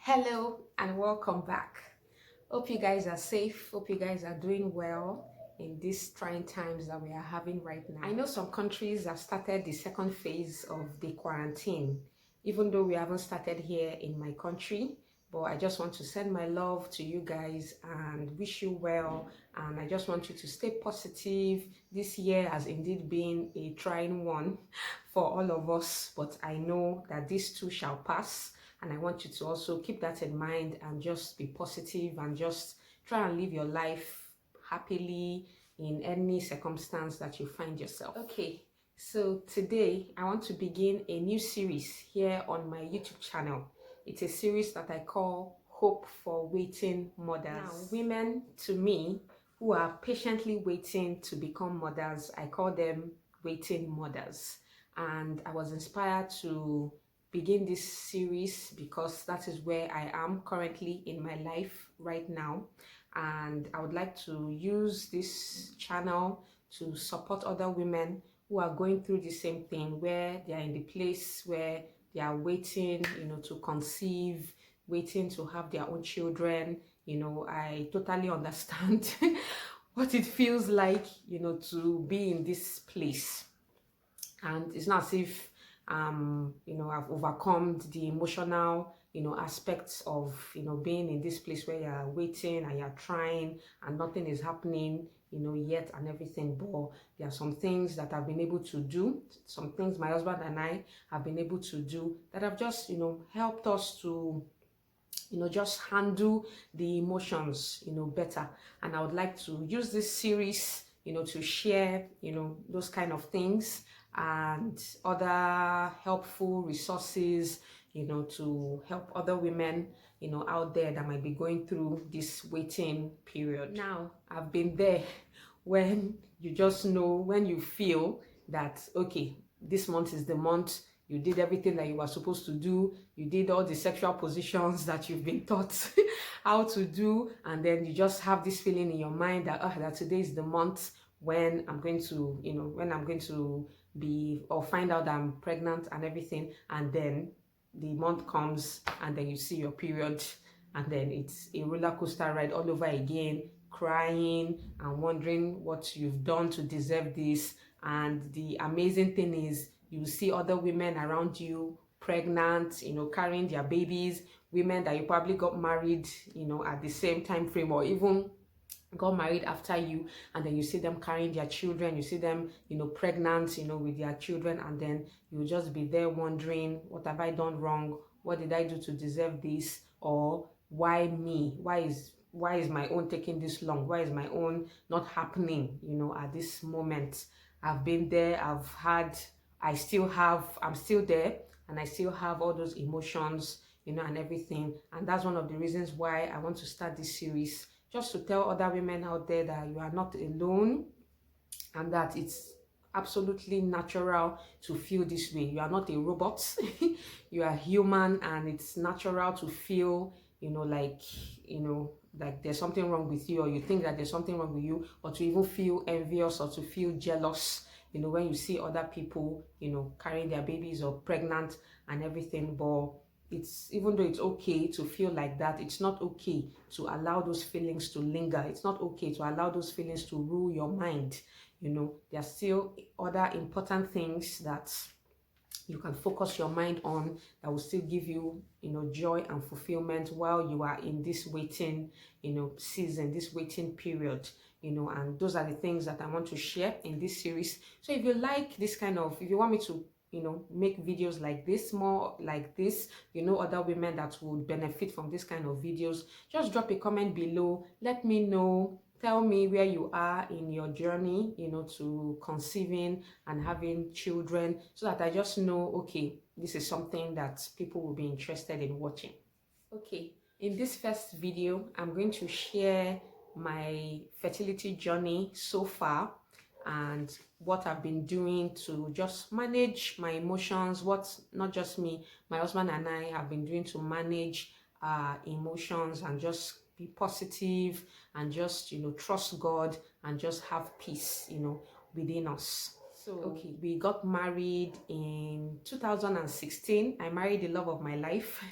Hello and welcome back. Hope you guys are safe. Hope you guys are doing well in these trying times that we are having right now. I know some countries have started the second phase of the quarantine, even though we haven't started here in my country. But I just want to send my love to you guys and wish you well. And I just want you to stay positive. This year has indeed been a trying one for all of us, but I know that this too shall pass. And I want you to also keep that in mind and just be positive and just try and live your life happily in any circumstance that you find yourself. Okay, so today I want to begin a new series here on my YouTube channel. It's a series that I call Hope for Waiting Mothers. Now, women to me who are patiently waiting to become mothers, I call them waiting mothers. And I was inspired to begin this series because that is where I am currently in my life right now, and I would like to use this channel to support other women who are going through the same thing, where they are in the place where they are waiting, to conceive, waiting to have their own children. I totally understand what it feels like, to be in this place. And it's not as if I've overcome the emotional aspects of being in this place where you're waiting and you're trying and nothing is happening yet and everything. But there are some things that I've been able to do, some things my husband and I have been able to do that have just helped us to just handle the emotions better. And I would like to use this series to share those kind of things and other helpful resources to help other women out there that might be going through this waiting period. Now, I've been there when you just know, when you feel that okay, this month is the month. You did everything that you were supposed to do. You did all the sexual positions that you've been taught how to do. And then you just have this feeling in your mind that, that today is the month when I'm going to, when I'm going to be or find out that I'm pregnant and everything. And then the month comes and then you see your period. And then it's a roller coaster ride all over again, crying and wondering what you've done to deserve this. And the amazing thing is, you see other women around you pregnant, carrying their babies, women that you probably got married, at the same time frame, or even got married after you, and then you see them carrying their children, you see them pregnant with their children, and then you'll just be there wondering, what have I done wrong? What did I do to deserve this? Or why me? Why is my own taking this long? Why is my own not happening at this moment? I've been there. I'm still there, and I still have all those emotions and everything. And that's one of the reasons why I want to start this series, just to tell other women out there that you are not alone and that it's absolutely natural to feel this way. You are not a robot. You are human, and it's natural to feel like there's something wrong with you, or you think that there's something wrong with you, or to even feel envious or to feel jealous when you see other people carrying their babies or pregnant and everything. But it's, even though it's okay to feel like that, it's not okay to allow those feelings to linger. It's not okay to allow those feelings to rule your mind. There are still other important things that you can focus your mind on that will still give you joy and fulfillment while you are in this waiting season, this waiting period. And those are the things that I want to share in this series. So if you like this if you want me to make videos like this, more like this, other women that would benefit from this kind of videos, just drop a comment below. Let me know. Tell me where you are in your journey, to conceiving and having children, so that I just know, okay, this is something that people will be interested in watching. Okay, in this first video, I'm going to share my fertility journey so far and what I've been doing to just manage my emotions, what not just me, my husband and I have been doing to manage emotions and just be positive and just trust God and just have peace within us. So okay, we got married in 2016. I married the love of my life.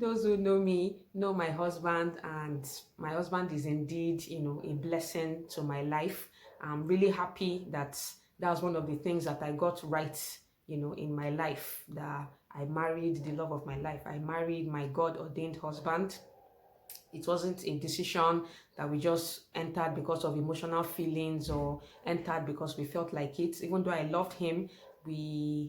Those who know me know my husband, and my husband is indeed, a blessing to my life. I'm really happy that that was one of the things that I got right, in my life, that I married the love of my life. I married my God-ordained husband. It wasn't a decision that we just entered because of emotional feelings or entered because we felt like it. Even though I loved him, we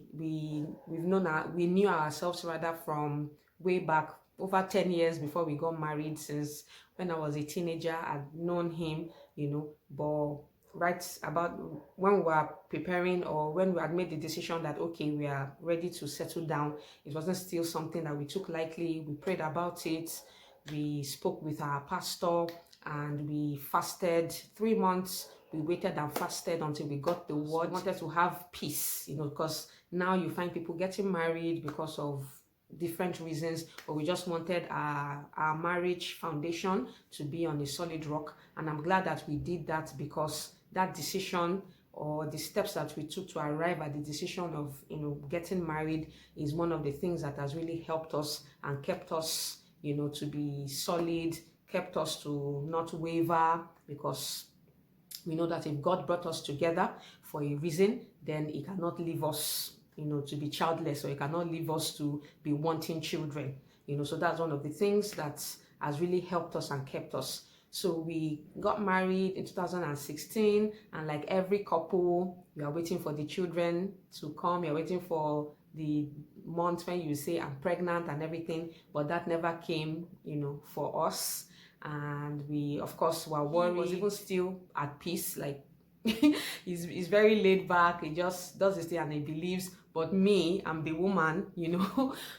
knew ourselves rather from way back over 10 years before we got married. Since when I was a teenager, I'd known him, but right about when we were preparing, or when we had made the decision that okay, we are ready to settle down, it wasn't still something that we took lightly. We prayed about it, we spoke with our pastor, and we fasted 3 months. We waited and fasted until we got the word. We wanted to have peace, because now you find people getting married because of different reasons, but we just wanted our marriage foundation to be on a solid rock. And I'm glad that we did that, because that decision, or the steps that we took to arrive at the decision of getting married, is one of the things that has really helped us and kept us to be solid, kept us to not waver, because we know that if God brought us together for a reason, then He cannot leave us to be childless, or He cannot leave us to be wanting children. So that's one of the things that has really helped us and kept us. So we got married in 2016, and like every couple, you are waiting for the children to come. You're waiting for the month when you say I'm pregnant and everything, but that never came, for us. And we, of course, were worried. He was even still at peace, like he's very laid back. He just does his thing and he believes. But me, I'm the woman,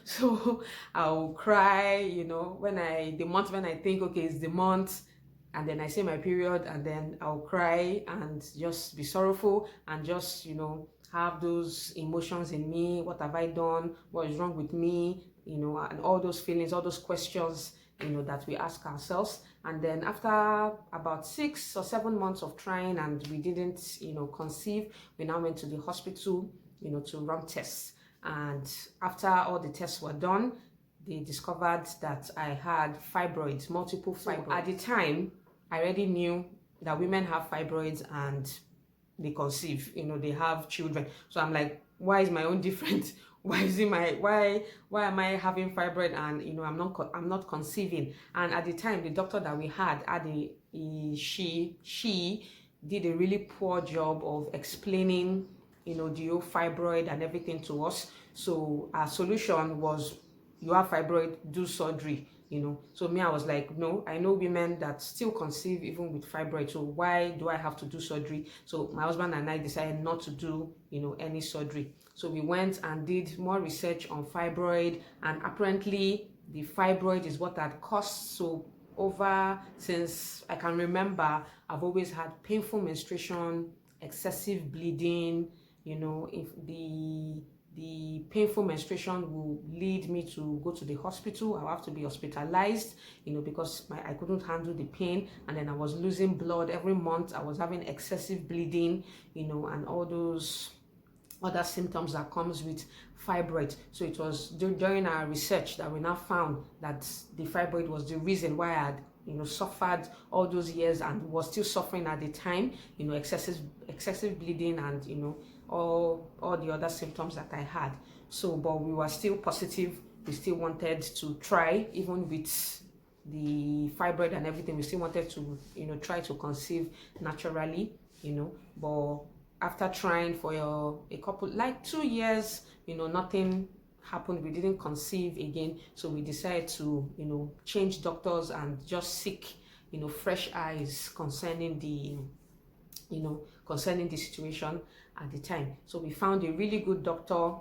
so I'll cry, the month when I think, okay, it's the month, and then I say my period, and then I'll cry and just be sorrowful, and just, have those emotions in me. What have I done? What is wrong with me? And all those feelings, all those questions, that we ask ourselves. And then after about 6 or 7 months of trying, and we didn't, conceive, we now went to the hospital, to run tests. And after all the tests were done, they discovered that I had fibroids, multiple fibroids. So at the time, I already knew that women have fibroids and they conceive, they have children. So I'm like, why is my own different? Why am I having fibroid and I'm not conceiving? And at the time, the doctor that we had she did a really poor job of explaining the whole fibroid and everything to us. So our solution was, you have fibroid, do surgery. So me, I was like, no, I know women that still conceive even with fibroid, so why do I have to do surgery? So my husband and I decided not to do any surgery. So we went and did more research on fibroid, and apparently the fibroid is what had caused. So since I can remember, I've always had painful menstruation, excessive bleeding. If the painful menstruation will lead me to go to the hospital, I'll have to be hospitalized, because I couldn't handle the pain, and then I was losing blood every month. I was having excessive bleeding, and all those other symptoms that comes with fibroid. So it was during our research that we now found that the fibroid was the reason why I had suffered all those years, and was still suffering at the time, excessive bleeding, and all the other symptoms that I had. So, but we were still positive. We still wanted to try, even with the fibroid and everything. We still wanted to try to conceive naturally, but after trying for a couple, like 2 years, nothing happened. We didn't conceive again. So we decided to change doctors and just seek fresh eyes concerning the situation at the time. So we found a really good doctor,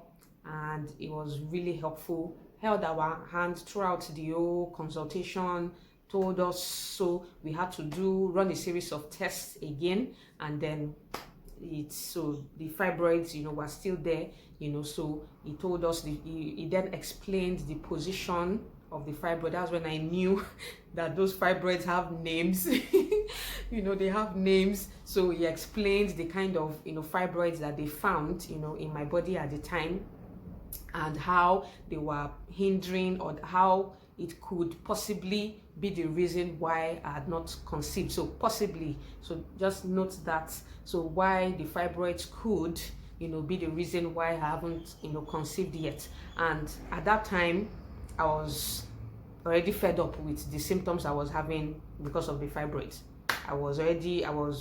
and it was really helpful, held our hand throughout the whole consultation, told us, so we had to run a series of tests again, and then so the fibroids were still there, so he told us, he then explained the position of the fibroid. That's when I knew that those fibroids have names. They have names. So he explained the kind of fibroids that they found in my body at the time, and how they were hindering, or how it could possibly be the reason why I had not conceived. So possibly, so just note that. So why the fibroids could, be the reason why I haven't, conceived yet. And at that time, I was already fed up with the symptoms I was having because of the fibroids. I was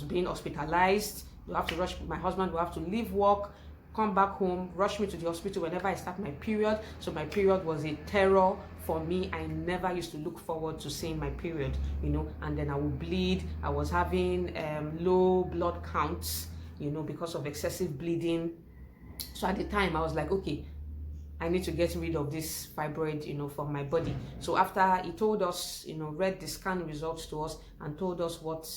being hospitalized. You have to rush, my husband will have to leave work, come back home, rush me to the hospital whenever I start my period. So my period was a terror for me. I never used to look forward to seeing my period, and then I would bleed. I was having low blood counts, because of excessive bleeding. So at the time, I was like, okay, I need to get rid of this fibroid, from my body. So after he told us, read the scan results to us and told us what,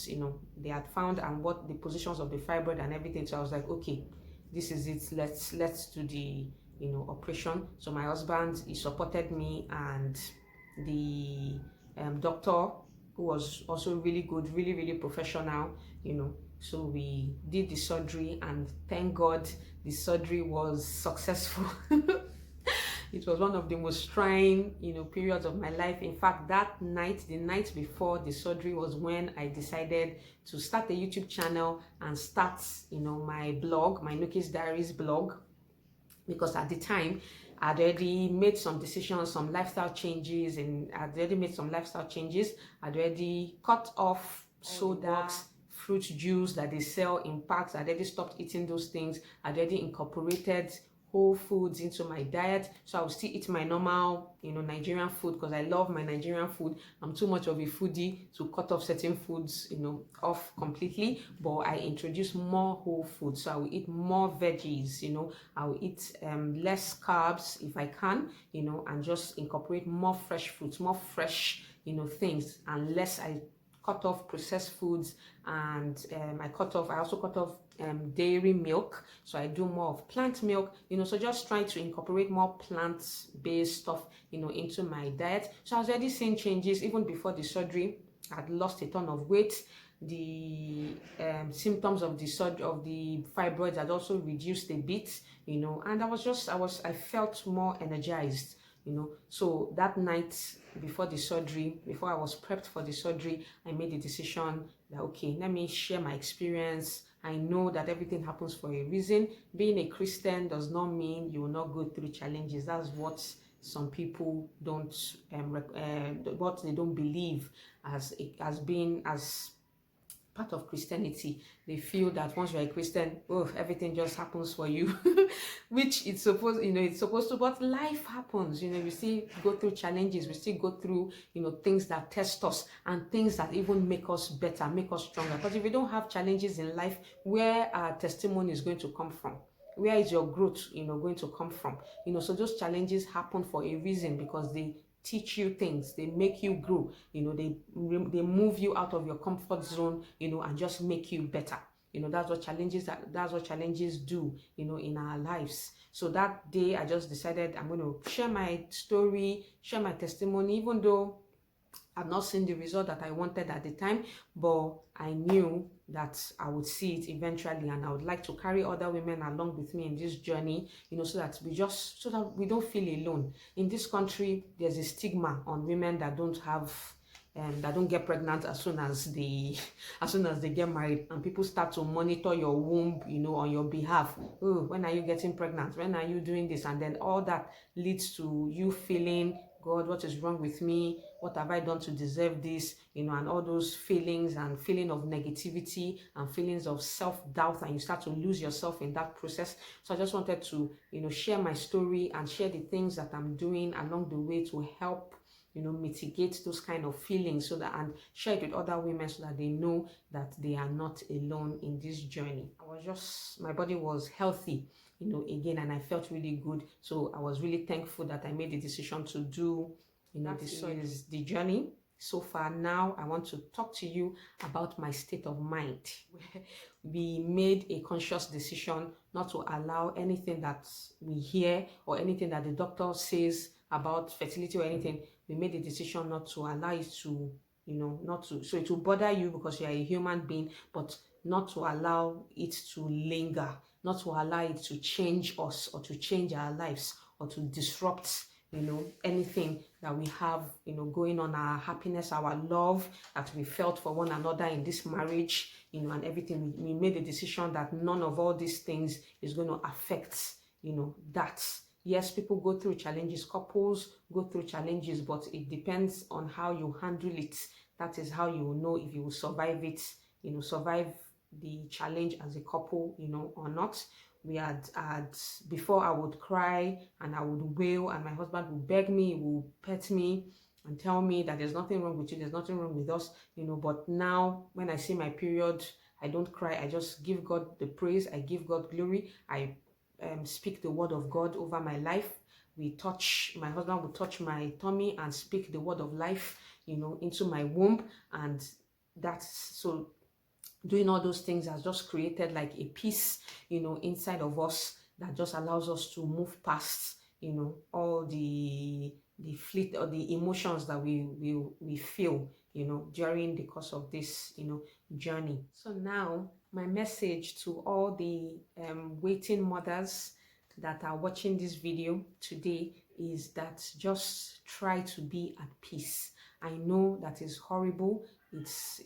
they had found and what the positions of the fibroid and everything. So I was like, okay, this is it. Let's do the, operation. So my husband, he supported me, and the doctor, who was also really good, really, really professional, So we did the surgery, and thank God the surgery was successful. It was one of the most trying, periods of my life. In fact, that night, the night before the surgery, was when I decided to start a YouTube channel and start, my blog, my Nuki's Diaries blog, because at the time, I'd already made some decisions, some lifestyle changes, I'd already cut off soda, fruit juice that they sell in packs. I'd already stopped eating those things. I'd already incorporated whole foods into my diet. So I will still eat my normal, Nigerian food, because I love my Nigerian food. I'm too much of a foodie to cut off certain foods, off completely. But I introduce more whole foods. So I will eat more veggies, I will eat less carbs if I can, and just incorporate more fresh fruits, more fresh, things, and less. I cut off processed foods, and I also cut off dairy milk. So I do more of plant milk, so just trying to incorporate more plant-based stuff, into my diet. So I was already seeing changes even before the surgery. I'd lost a ton of weight. The symptoms of the fibroids had also reduced a bit, and I felt more energized. So that night before the surgery, before I was prepped for the surgery, I made the decision that, okay, let me share my experience. I know that everything happens for a reason. Being a Christian does not mean you will not go through challenges. That's what some people don't, what they don't believe as being as part of Christianity. They feel that once you're a Christian, everything just happens for you, which it's supposed to, but life happens. We still go through challenges, we still go through, things that test us, and things that even make us better, make us stronger. Because if we don't have challenges in life, where our testimony is going to come from? Where is your growth, going to come from? So those challenges happen for a reason, because they teach you things, they make you grow, they move you out of your comfort zone, and just make you better. That's what challenges do, in our lives. So that day I just decided I'm going to share my story, share my testimony, even though I've not seen the result that I wanted at the time, but I knew that I would see it eventually, and I would like to carry other women along with me in this journey, so that we don't feel alone. In this country, there's a stigma on women that don't get pregnant as soon as they get married, and people start to monitor your womb, on your behalf. Oh, when are you getting pregnant? When are you doing this? And then all that leads to you feeling, God, what is wrong with me? What have I done to deserve this? And all those feelings, and feeling of negativity, and feelings of self-doubt, and you start to lose yourself in that process. So I just wanted to, share my story and share the things that I'm doing along the way to help, mitigate those kind of feelings, and share it with other women so that they know that they are not alone in this journey. My body was healthy, again, and I felt really good. So I was really thankful that I made the decision to do, this is the journey so far. Now I want to talk to you about my state of mind. We made a conscious decision not to allow anything that we hear or anything that the doctor says about fertility or anything. We made a decision not to allow it to, so it will bother you because you are a human being, but not to allow it to linger, not to allow it to change us or to change our lives or to disrupt, anything that we have, going on, our happiness, our love that we felt for one another in this marriage, and everything. We made a decision that none of all these things is going to affect, that. Yes, people go through challenges, couples go through challenges, but it depends on how you handle it. That is how you will know if you will survive it, survive the challenge as a couple, or not. We had before, I would cry and I would wail, and my husband would beg me, would pet me and tell me that there's nothing wrong with you, there's nothing wrong with us, but now when I see my period, I don't cry. I just give God the praise. I give God glory. I speak the word of God over my life. My husband would touch my tummy and speak the word of life, into my womb. And that's so doing all those things has just created like a peace, inside of us that just allows us to move past, all the fleet or the emotions that we feel, during the course of this, journey. So now my message to all the waiting mothers that are watching this video today is that just try to be at peace. I know that is horrible. It's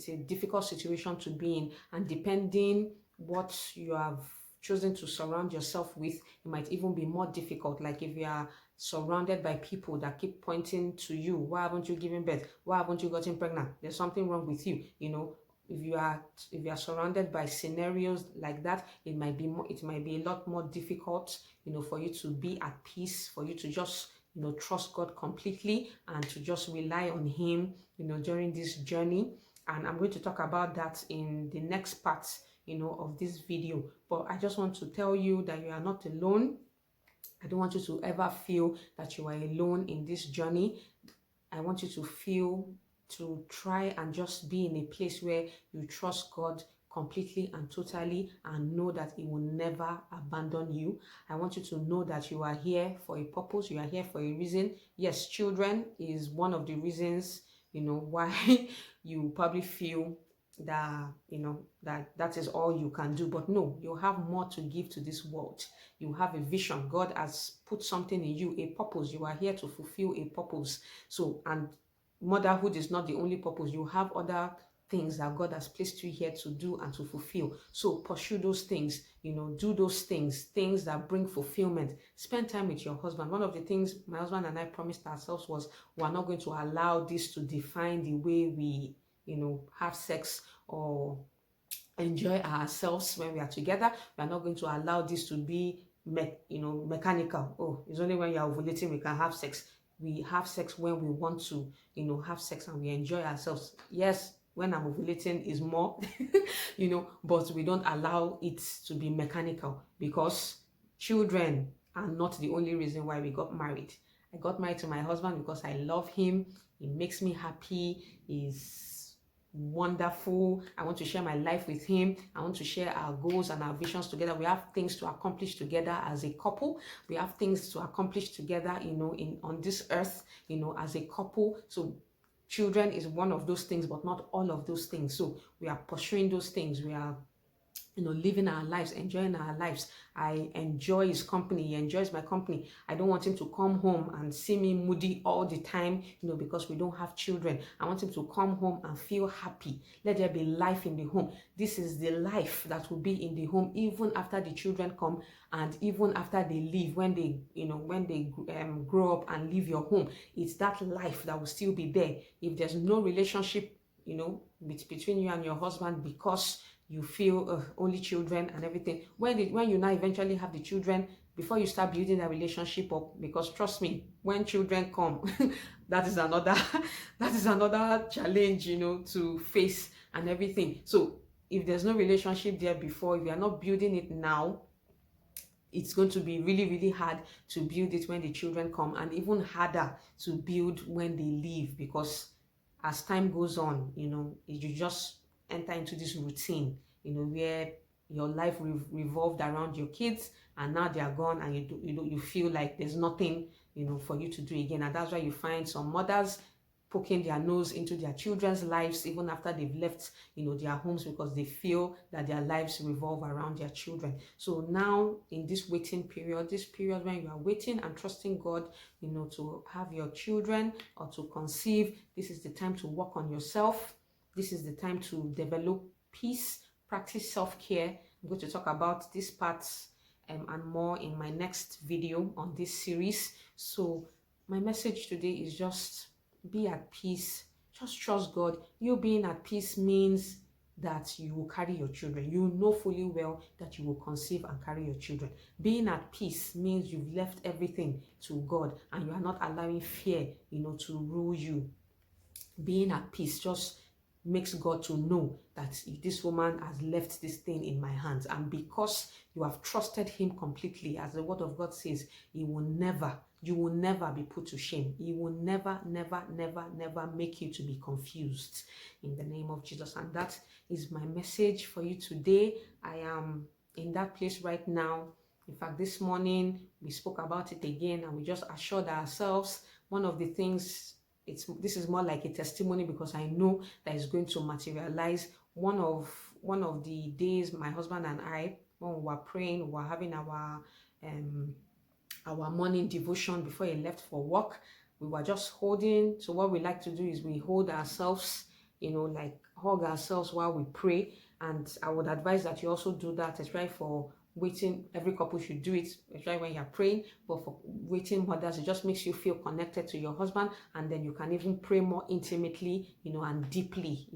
a difficult situation to be in, and depending what you have chosen to surround yourself with, it might even be more difficult. Like if you are surrounded by people that keep pointing to you, why haven't you given birth? Why haven't you gotten pregnant? There's something wrong with you. If you are surrounded by scenarios like that, it might be a lot more difficult, for you to be at peace, for you to just trust God completely and to just rely on Him, during this journey. And I'm going to talk about that in the next part, of this video. But I just want to tell you that you are not alone. I don't want you to ever feel that you are alone in this journey. I want you to try and just be in a place where you trust God completely and totally, and know that He will never abandon you. I want you to know that you are here for a purpose. You are here for a reason. Yes, children is one of the reasons, why you probably feel that, that is all you can do. But no, you have more to give to this world. You have a vision. God has put something in you, a purpose. You are here to fulfill a purpose. So, and motherhood is not the only purpose. You have other things that God has placed you here to do and to fulfill. So pursue those things, do those things that bring fulfillment. Spend time with your husband. One of the things my husband and I promised ourselves was, we're not going to allow this to define the way we, have sex or enjoy ourselves when we are together. We are not going to allow this to be mechanical. Oh, it's only when you are ovulating we can have sex. We have sex when we want to, have sex, and we enjoy ourselves. Yes, when I'm ovulating is more, but we don't allow it to be mechanical, because children are not the only reason why we got married. I got married to my husband because I love him. He makes me happy. He's wonderful. I want to share my life with him. I want to share our goals and our visions together. We have things to accomplish together as a couple. We have things to accomplish together, on this earth, as a couple. So children is one of those things, but not all of those things. So we are pursuing those things. We are living our lives, enjoying our lives. I enjoy his company. He enjoys my company. I don't want him to come home and see me moody all the time, because we don't have children. I want him to come home and feel happy. Let there be life in the home. This is the life that will be in the home even after the children come, and even after they leave, when they grow up and leave your home. It's that life that will still be there. If there's no relationship, between you and your husband, because you feel only children and everything, when you now eventually have the children, before you start building that relationship up, because trust me, when children come, that is another challenge, to face and everything. So if there's no relationship there before, if you are not building it now, it's going to be really, really hard to build it when the children come, and even harder to build when they leave, because as time goes on, you just enter into this routine, where your life revolved around your kids, and now they are gone, and you feel like there's nothing, for you to do again. And that's why you find some mothers poking their nose into their children's lives even after they've left, their homes, because they feel that their lives revolve around their children. So now in this waiting period, this period when you are waiting and trusting God, to have your children or to conceive, this is the time to work on yourself. This is the time to develop peace, practice self-care. I'm going to talk about these parts and more in my next video on this series. So my message today is just be at peace. Just trust God. You being at peace means that you will carry your children. You know fully well that you will conceive and carry your children. Being at peace means you've left everything to God and you are not allowing fear, to rule you. Being at peace just makes God to know that this woman has left this thing in my hands, and because you have trusted him completely, as the word of God says, you will never be put to shame. He will never make you to be confused, in the name of Jesus. And that is my message for you today. I am in that place right now. In fact, this morning we spoke about it again and we just assured ourselves. One of the things, this is more like a testimony because I know that it's going to materialize. One of the days my husband and I, when we were praying, we were having our morning devotion before he left for work, we were just holding. So what we like to do is we hold ourselves, like hug ourselves while we pray. And I would advise that you also do that, especially for waiting. Every couple should do it, especially when you're praying. But for waiting mothers, it just makes you feel connected to your husband, and then you can even pray more intimately, and deeply,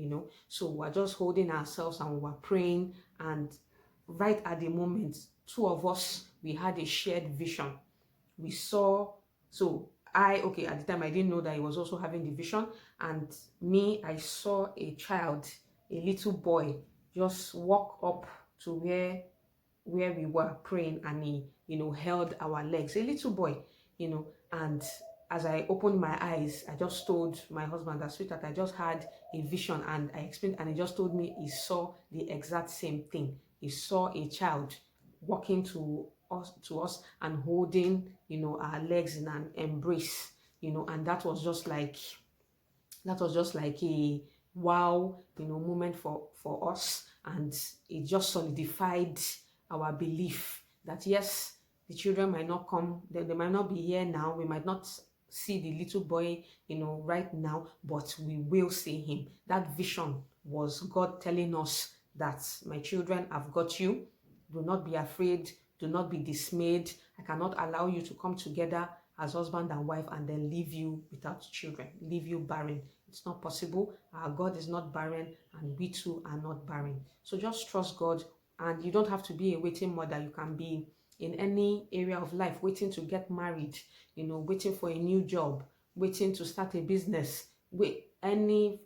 So we're just holding ourselves and we were praying, and right at the moment, two of us, we had a shared vision. We saw, at the time I didn't know that he was also having the vision, and I saw a child, a little boy, just walk up to where we were praying, and he held our legs, a little boy, and as I opened my eyes, I just told my husband that, sweetheart, I just had a vision, and I explained, and he just told me he saw the exact same thing. He saw a child walking to us and holding our legs in an embrace, and that was just like a wow moment for us. And it just solidified our belief that yes, the children might not come, they might not be here now, we might not see the little boy right now, but we will see him. That vision was God telling us that, my children, I've got you. Do not be afraid. Do not be dismayed. I cannot allow you to come together as husband and wife and then leave you without children, leave you barren. It's not possible. Our God is not barren, and we too are not barren. So just trust God, and you don't have to be a waiting mother. You can be in any area of life, waiting to get married, waiting for a new job, waiting to start a business, any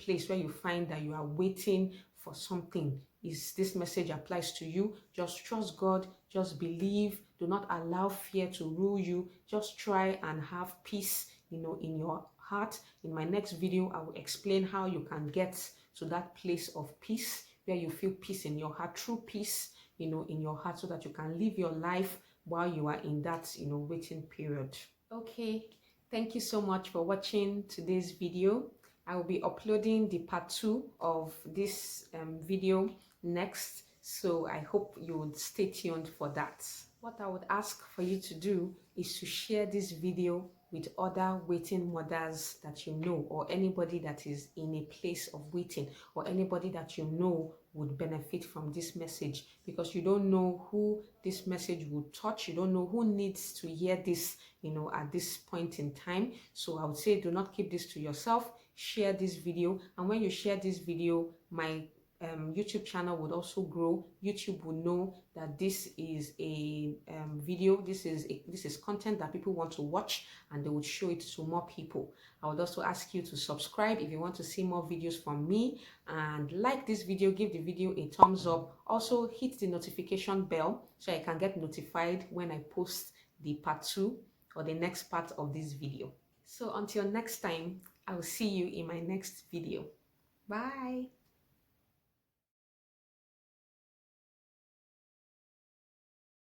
place where you find that you are waiting for something. This message applies to you. Just trust God, just believe. Do not allow fear to rule you. Just try and have peace in your heart. In my next video, I will explain how you can get to that place of peace where you feel peace in your heart, true peace in your heart, so that you can live your life while you are in that waiting period. Okay, thank you so much for watching today's video. I will be uploading the part 2 of this video next, so I hope you would stay tuned for that. What I would ask for you to do is to share this video with other waiting mothers that you know, or anybody that is in a place of waiting, or anybody that you know would benefit from this message, because you don't know who this message will touch. You don't know who needs to hear this at this point in time. So I would say, do not keep this to yourself. Share this video, and when you share this video, my YouTube channel would also grow. YouTube will know that this is a video, this is content that people want to watch, and they would show it to more people. I would also ask you to subscribe if you want to see more videos from me, and like this video, give the video a thumbs up. Also hit the notification bell so I can get notified when I post the part 2 or the next part of this video. So until next time, I will see you in my next video. Bye.